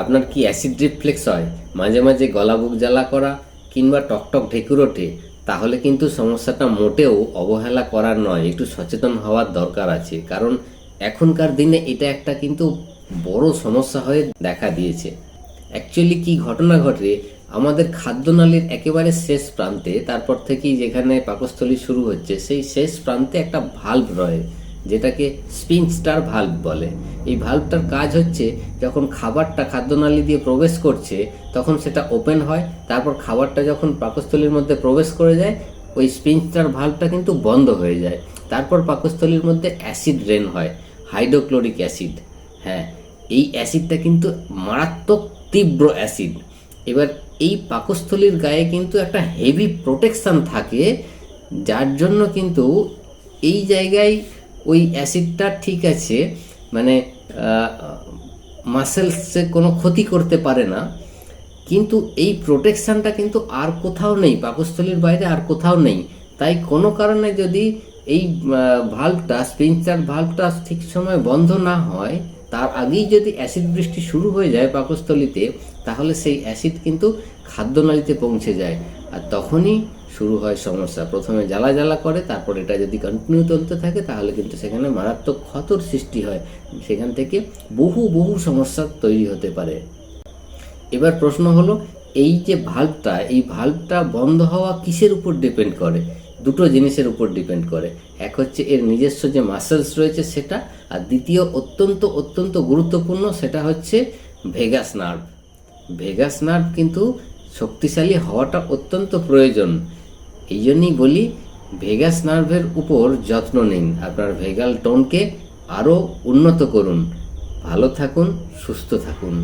আপনার কি acid reflex হয়, মাঝে মাঝে গলা বুক জ্বালা করা কিংবা টকটক ঢেকুর ওঠে, তাহলে কিন্তু সমস্যাটা মোটেও অবহেলা করার নয়, একটু সচেতন হওয়ার দরকার আছে। কারণ এখনকার দিনে এটা একটা কিন্তু বড় সমস্যা হয়ে দেখা দিয়েছে। অ্যাকচুয়ালি কি ঘটনা ঘটে, আমাদের খাদ্যনালীর একেবারে শেষ প্রান্তে, তারপর থেকেই যেখানে পাকস্থলী শুরু হচ্ছে, সেই শেষ প্রান্তে একটা ভাল্ব রয়ে, যেটাকে স্পিনস্টার ভাল্ব বলে। এই ভাল্বটার কাজ হচ্ছে, যখন খাবারটা খাদ্যনালী দিয়ে প্রবেশ করছে তখন সেটা ওপেন হয়, তারপর খাবারটা যখন পাকস্থলীর মধ্যে প্রবেশ করে যায় ওই স্পিনস্টার ভাল্বটা কিন্তু বন্ধ হয়ে যায়। তারপর পাকস্থলীর মধ্যে অ্যাসিড রেন হয়, হাইড্রোক্লোরিক অ্যাসিড। হ্যাঁ, এই অ্যাসিডটা কিন্তু মারাত্মক তীব্র অ্যাসিড। এবার এই পাকস্থলীর গায়ে কিন্তু একটা হেভি প্রোটেকশান থাকে, যার জন্য কিন্তু এই জায়গায় ওই অ্যাসিডটা ঠিক আছে, মানে মাসেলসে কোনো ক্ষতি করতে পারে না, কিন্তু এই প্রোটেকশানটা কিন্তু আর কোথাও নেই, পাকস্থলীর বাইরে আর কোথাও নেই। তাই কোনো কারণে যদি এই ভাল্বটা, স্পিনস্টার ভাল্বটা ঠিক সময় বন্ধ না হয়, তার আগেই যদি অ্যাসিড বৃষ্টি শুরু হয়ে যায় পাকস্থলীতে, তাহলে সেই অ্যাসিড কিন্তু খাদ্যনালীতে পৌঁছে যায়, আর তখনই শুরু হয় সমস্যা। প্রথমে জ্বালা জ্বালা করে, তারপর এটা যদি কন্টিনিউ চলতে থাকে তাহলে কিন্তু সেখানে মারাত্মক ক্ষতর সৃষ্টি হয়, সেখান থেকে বহু বহু সমস্যা তৈরি হতে পারে। এবার প্রশ্ন হলো, এই যে ভাল্বটা, এই ভাল্বটা বন্ধ হওয়া কিসের উপর ডিপেন্ড করে? দুটো জিনিসের উপর ডিপেন্ড করে। এক হচ্ছে এর নিজস্ব যে মাসেলস রয়েছে সেটা, আর দ্বিতীয় অত্যন্ত অত্যন্ত গুরুত্বপূর্ণ, সেটা হচ্ছে ভেগাস নার্ভ। ভেগাস নার্ভ কিন্তু শক্তিশালী হওয়াটা অত্যন্ত প্রয়োজন। এই জন্যই বলি, ভেগাস নার্ভের উপর যত্ন নিন, আপনার ভেগাল টোনকে আরও উন্নত করুন। ভালো থাকুন, সুস্থ থাকুন।